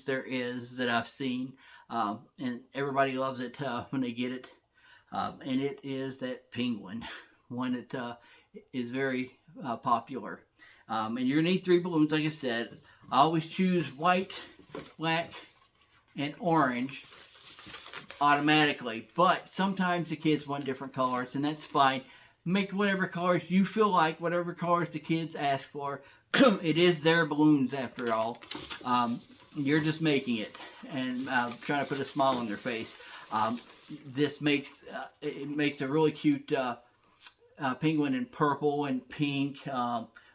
there is that I've seen, and everybody loves it when they get it. And it is that penguin, one that is very popular. And you're gonna need 3 balloons, like I said. I always choose white, black, and orange automatically, but sometimes the kids want different colors, and that's fine. Make whatever colors you feel like, whatever colors the kids ask for. It is their balloons after all. You're just making it and trying to put a smile on their face. This makes it makes a really cute penguin in purple and pink,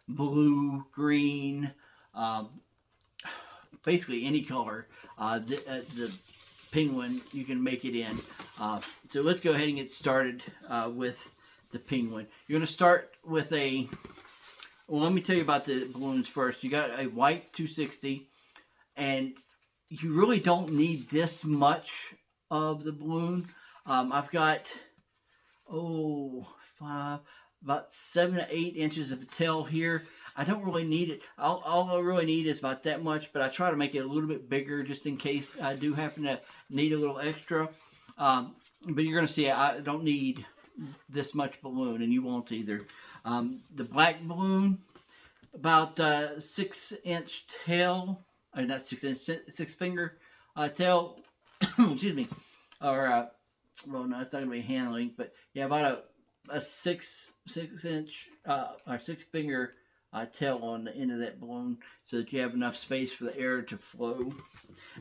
blue, green, basically any color. The penguin you can make it in. So let's go ahead and get started with the penguin. You're going to start with a, well, let me tell you about the balloons first. You got a white 260, and you really don't need this much of the balloon. I've got, about 7 to 8 inches of tail here. I don't really need it. All I really need is about that much, but I try to make it a little bit bigger just in case I do happen to need a little extra. But you're going to see I don't need this much balloon, and you won't either. The black balloon, about 6-inch tail, or not 6-inch, 6-finger tail, excuse me, or well, no, it's not going to be handling, but yeah, about a 6-inch or 6-finger tail on the end of that balloon, so that you have enough space for the air to flow.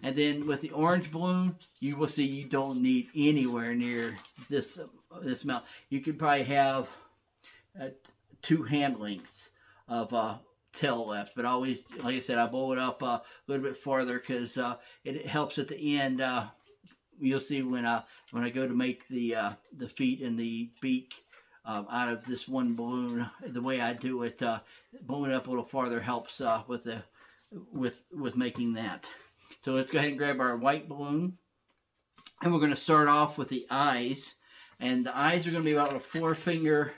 And then with the orange balloon, you will see you don't need anywhere near this amount. You could probably have 2 hand lengths of tail left, but always, like I said, I blow it up a little bit farther because it helps at the end. You'll see when I go to make the feet and the beak out of this one balloon, the way I do it, blowing it up a little farther helps with making that. So let's go ahead and grab our white balloon, and we're going to start off with the eyes, and the eyes are going to be about a 4-finger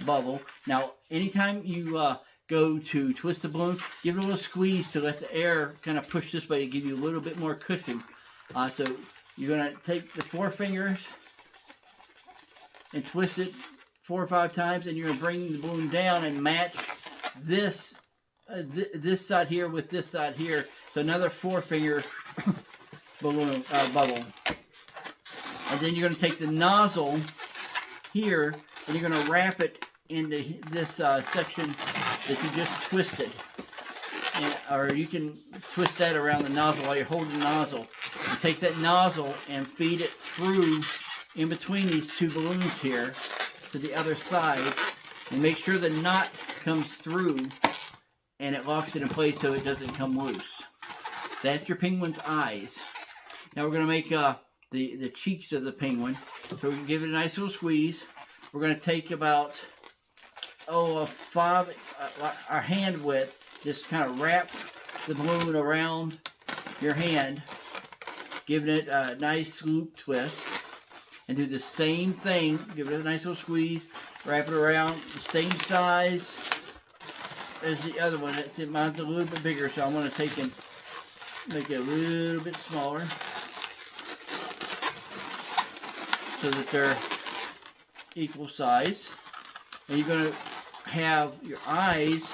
bubble. Now, anytime you go to twist the balloon, give it a little squeeze to let the air kind of push this way to give you a little bit more cushion. So you're going to take the 4 fingers and twist it 4 or 5 times, and you're going to bring the balloon down and match this this side here with this side here. So another 4-finger balloon bubble. And then you're going to take the nozzle here, and you're going to wrap it into this section that you just twisted. Or you can twist that around the nozzle while you're holding the nozzle. You take that nozzle and feed it through in between these 2 balloons here to the other side, and make sure the knot comes through and it locks it in place so it doesn't come loose. That's your penguin's eyes. Now we're going to make the cheeks of the penguin. So we can give it a nice little squeeze. We're going to take about our hand width, just kind of wrap the balloon around your hand, giving it a nice loop twist, and do the same thing. Give it a nice little squeeze, wrap it around the same size as the other one. Mine's a little bit bigger, so I'm going to take and make it a little bit smaller so that they're equal size. And you're going to have your eyes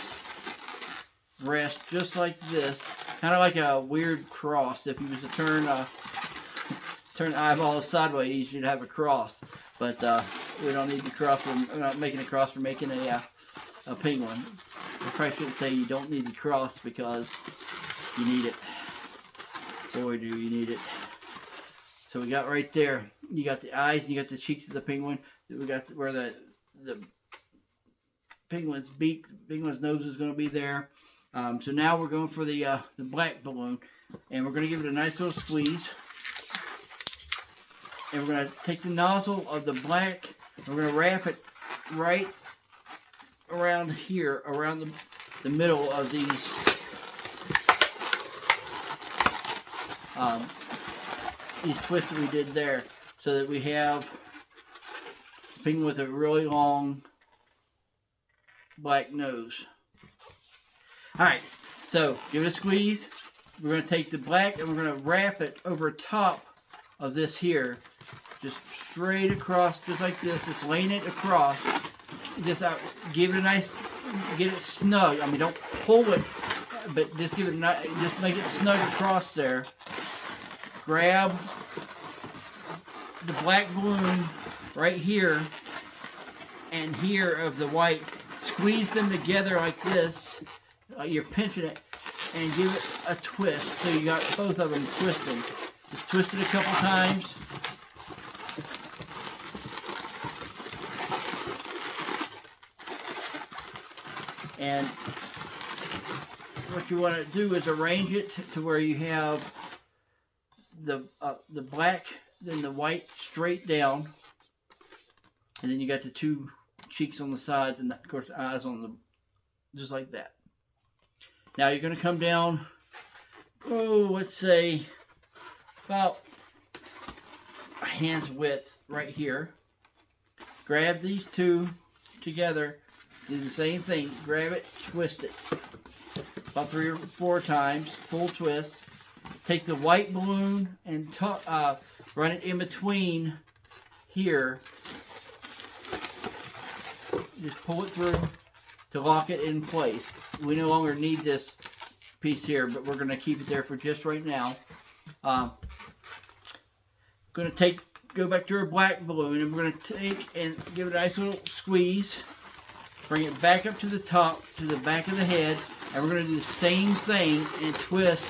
rest just like this, kind of like a weird cross. If you was to turn the eyeballs sideways, you should have a cross. But we don't need the cross. We're not making a cross. We're making a penguin. I probably shouldn't say you don't need the cross, because you need it. Boy, do you need it. So we got right there. You got the eyes and you got the cheeks of the penguin. We got where the penguin's beak, penguin's nose is going to be there. So now we're going for the black balloon, and we're going to give it a nice little squeeze. And we're going to take the nozzle of the black, and we're going to wrap it right around here, around the middle of these twists that we did there, so that we have a penguin with a really long black nose. Alright, so give it a squeeze, we're going to take the black and we're going to wrap it over top of this here. Just straight across, just like this. Just laying it across. Just give it a nice, get it snug. I mean, don't pull it, but just give it, just make it snug across there. Grab the black balloon right here and here of the white. Squeeze them together like this. You're pinching it and give it a twist. So you got both of them twisting. Just twist it a couple times. And what you want to do is arrange it to where you have the black, then the white straight down, and then you got the two cheeks on the sides, and of course eyes on the, just like that. Now you're going to come down, let's say about a hand's width right here. Grab these two together. Do the same thing. Grab it, twist it. About 3 or 4 times. Full twist. Take the white balloon and run it in between here. Just pull it through to lock it in place. We no longer need this piece here, but we're going to keep it there for just right now. Going to go back to our black balloon, and we're going to take and give it a nice little squeeze. Bring it back up to the top, to the back of the head, and we're going to do the same thing and twist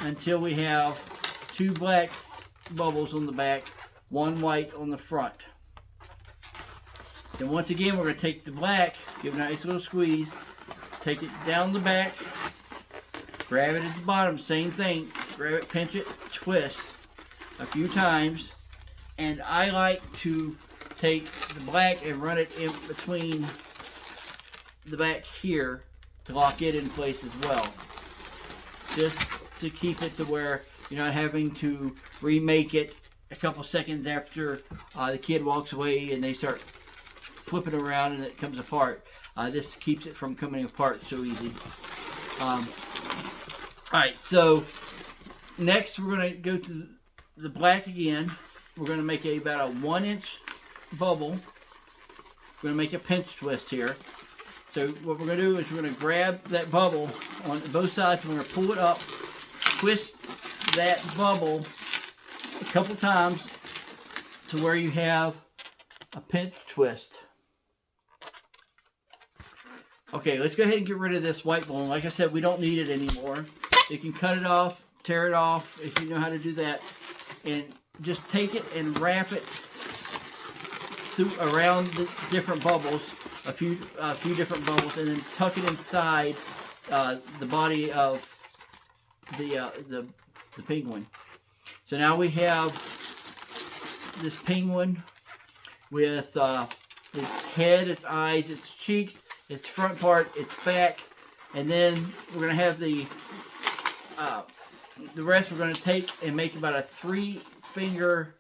until we have 2 black bubbles on the back, 1 white on the front. Then once again, we're going to take the black, give it a nice little squeeze, take it down the back, grab it at the bottom, same thing, grab it, pinch it, twist a few times, and I like to take the black and run it in between the back here to lock it in place as well. Just to keep it to where you're not having to remake it a couple seconds after the kid walks away and they start flipping around and it comes apart. This keeps it from coming apart so easy. Alright, so next we're going to go to the black again. We're going to make about a 1-inch bubble. We're going to make a pinch twist here. So what we're going to do is we're going to grab that bubble on both sides. We're going to pull it up, twist that bubble a couple times to where you have a pinch twist. Okay, let's go ahead and get rid of this white balloon. Like I said, we don't need it anymore. You can cut it off, tear it off if you know how to do that, and just take it and wrap it around the different bubbles, a few different bubbles, and then tuck it inside the body of the penguin. So now we have this penguin with its head, its eyes, its cheeks, its front part, its back, and then we're going to have the rest we're going to take and make about a 4-finger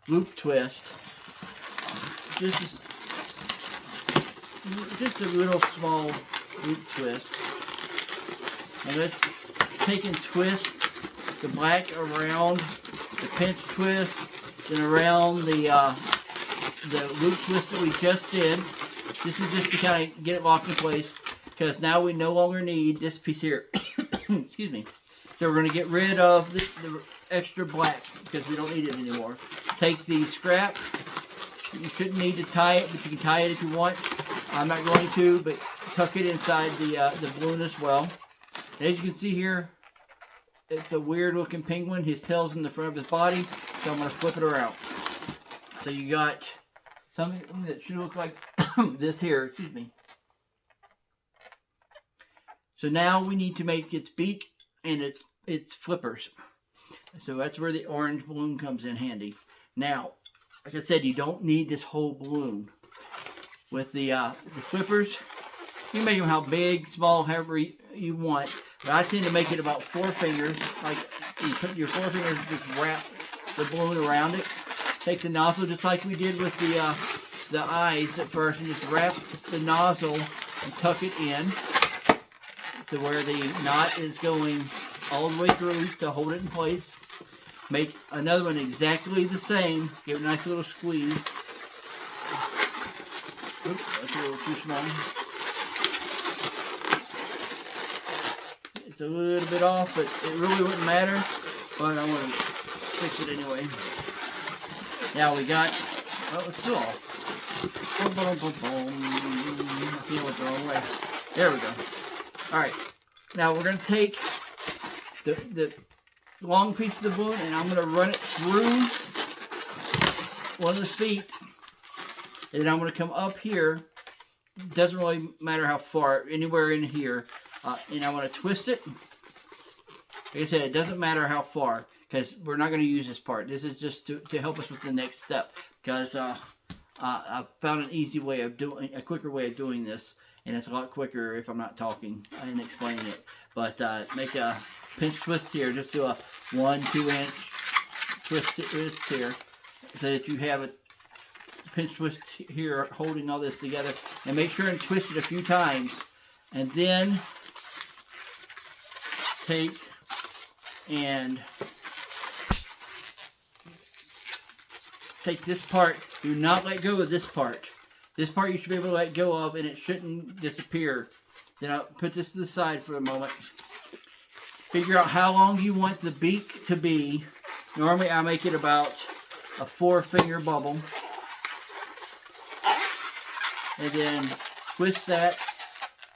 loop twist. Just a little small loop twist. And let's take and twist the black around the pinch twist and around the loop twist that we just did. This is just to kind of get it locked in place, because now we no longer need this piece here. Excuse me. So we're going to get rid of the extra black because we don't need it anymore. Take the scrap. You shouldn't need to tie it, but you can tie it if you want. I'm not going to, but tuck it inside the balloon as well. And as you can see here, it's a weird looking penguin. His tail's in the front of his body, so I'm going to flip it around. So you got something that should look like this here, excuse me. So now we need to make its beak and its flippers. So that's where the orange balloon comes in handy. Now, like I said, you don't need this whole balloon. With the flippers, you make them how big, small, however you want. But I tend to make it about 4 fingers. Like you put your 4 fingers, just wrap the balloon around it. Take the nozzle just like we did with the eyes at first, and just wrap the nozzle and tuck it in to where the knot is going all the way through to hold it in place. Make another one exactly the same. Give it a nice little squeeze. Oops, that's a little too small. It's a little bit off, but it really wouldn't matter. But I'm going to fix it anyway. Now we got, oh, it's still off. Boom, boom, boom, boom. I feel it the wrong way. There we go. Alright, now we're going to take the long piece of the balloon and I'm going to run it through one of the feet. And then I'm going to come up here. Doesn't really matter how far, anywhere in here. And I want to twist it. Like I said, it doesn't matter how far, because we're not going to use this part. This is just to help us with the next step, because I found an easy way of doing, a quicker way of doing this, and it's a lot quicker if I'm not talking and explaining it. But make a pinch twist here. Just do a 1-2 inch twist here, so that you have a pinch twist here holding all this together, and make sure and twist it a few times, and then take and take this part. Do not let go of this part. This part you should be able to let go of, and it shouldn't disappear. Then I'll put this to the side for a moment. Figure out how long you want the beak to be. Normally I make it about a 4-finger bubble. And then twist that.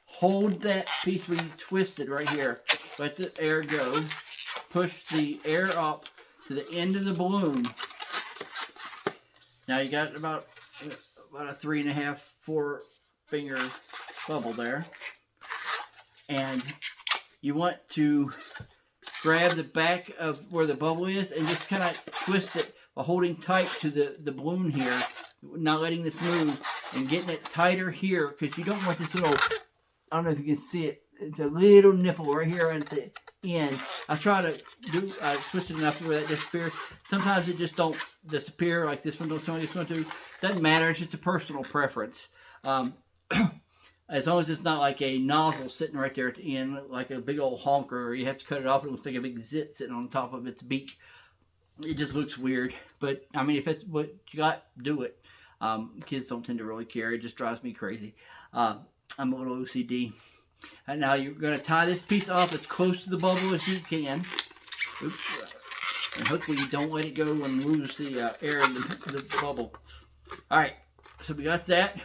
Hold that piece where you twisted right here. Let the air go. Push the air up to the end of the balloon. Now you got about a 3.5, 4-finger bubble there. And you want to grab the back of where the bubble is and just kind of twist it while holding tight to the balloon here, not letting this move, and getting it tighter here, because you don't want this little, I don't know if you can see it, it's a little nipple right here at the end. I try to twist it enough where that disappears. Sometimes it just don't disappear, like this one don't, some of this one do. Doesn't matter, it's just a personal preference. As long as it's not like a nozzle sitting right there at the end, like a big old honker, or you have to cut it off, it looks like a big zit sitting on top of its beak. It just looks weird. But, I mean, if it's what you got, do it. Kids don't tend to really care. It just drives me crazy. I'm a little OCD. And now you're going to tie this piece off as close to the bubble as you can. Oops. And hopefully you don't let it go and lose the air in the bubble. Alright, so we got that.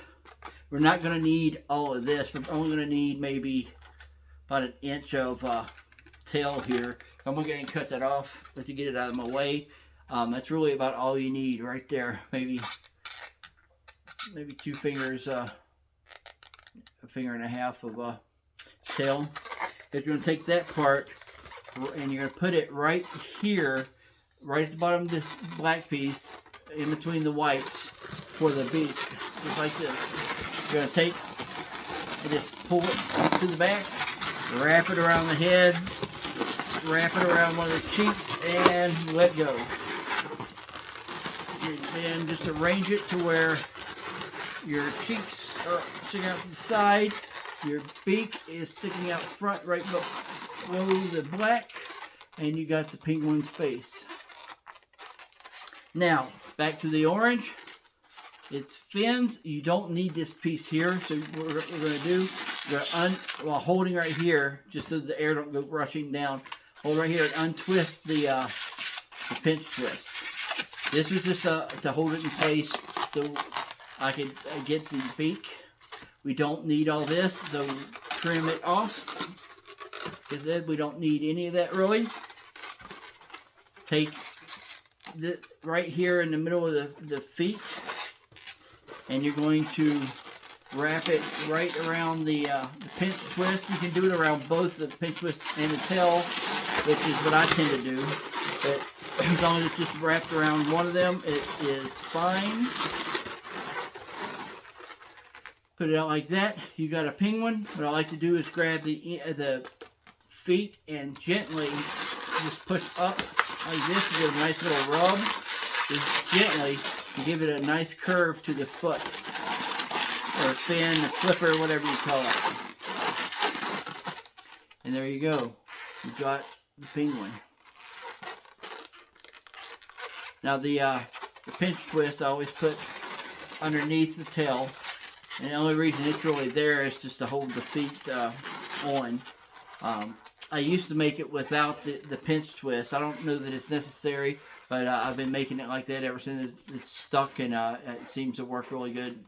We're not going to need all of this. We're only going to need maybe about 1 inch of tail here. I'm going to go ahead and cut that off, let you get it out of my way. That's really about all you need right there. Maybe 2 fingers, 1.5 fingers of tail. If you're going to take that part and you're going to put it right here, right at the bottom of this black piece, in between the whites for the beak, just like this. You're going to take and just pull it to the back, wrap it around the head, wrap it around one of the cheeks, and let go. And then just arrange it to where your cheeks are sticking out to the side, your beak is sticking out front right below the black, and you got the penguin's face. Now, back to the orange. Its fins, you don't need this piece here, so what we're going to do, while holding right here, just so the air don't go rushing down, hold right here and untwist the pinch twist. This was just to hold it in place so I could get the beak. We don't need all this, so trim it off. Because then we don't need any of that really. Take this right here in the middle of the feet, and you're going to wrap it right around the pinch twist. You can do it around both the pinch twist and the tail, which is what I tend to do. But as long as it's just wrapped around one of them, it is fine. Put it out like that. You got a penguin. What I like to do is grab the feet and gently just push up like this to give a nice little rub. Just gently to give it a nice curve to the foot. or fin, flipper, whatever you call it. And there you go. You got the penguin. Now the pinch twist I always put underneath the tail. And the only reason it's really there is just to hold the feet on. I used to make it without the pinch twist. I don't know that it's necessary, but I've been making it like that ever since it's stuck, and it seems to work really good,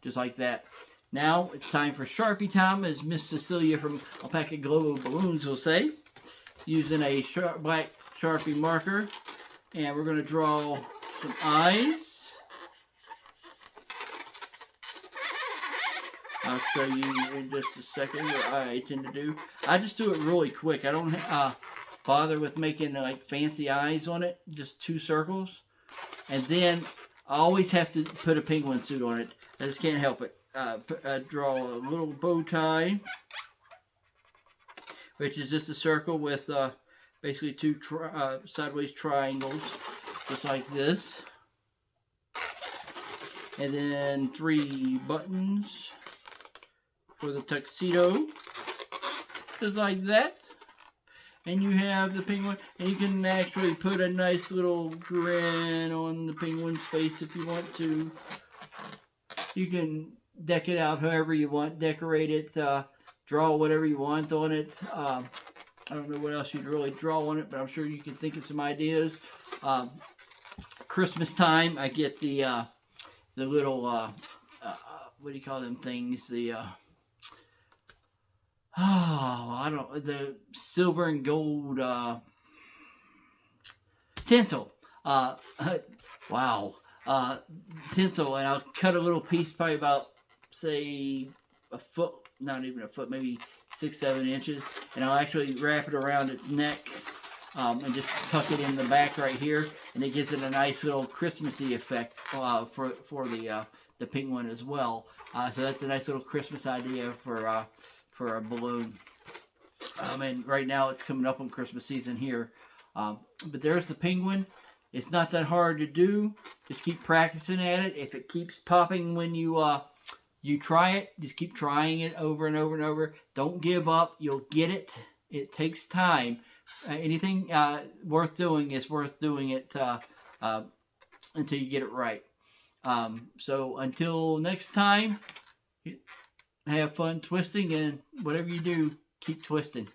just like that. Now it's time for Sharpie time, as Miss Cecilia from Alpaca Global Balloons will say, using a black Sharpie marker, and we're going to draw some eyes. I'll show you in just a second what I tend to do. I just do it really quick. I don't bother with making like fancy eyes on it. Just 2 circles. And then I always have to put a penguin suit on it. I just can't help it. Draw a little bow tie, which is just a circle with basically 2 sideways triangles, just like this. And then 3 buttons for the tuxedo, just like that. And you have the penguin, and you can actually put a nice little grin on the penguin's face if you want to. You can deck it out however you want, decorate it, draw whatever you want on it. I don't know what else you'd really draw on it, but I'm sure you can think of some ideas. Christmas time, I get the little, what do you call them things? The silver and gold tinsel. Wow. Tinsel, and I'll cut a little piece, probably about, say, a foot, not even a foot, maybe 6-7 inches, and I'll actually wrap it around its neck, and just tuck it in the back right here, and it gives it a nice little Christmassy effect for the penguin as well. So that's a nice little Christmas idea for a balloon. And right now it's coming up on Christmas season here. But there's the penguin. It's not that hard to do. Just keep practicing at it. If it keeps popping when you try it, just keep trying it over and over and over. Don't give up. You'll get it. It takes time. Anything worth doing is worth doing it until you get it right. So until next time, have fun twisting, and whatever you do, keep twisting.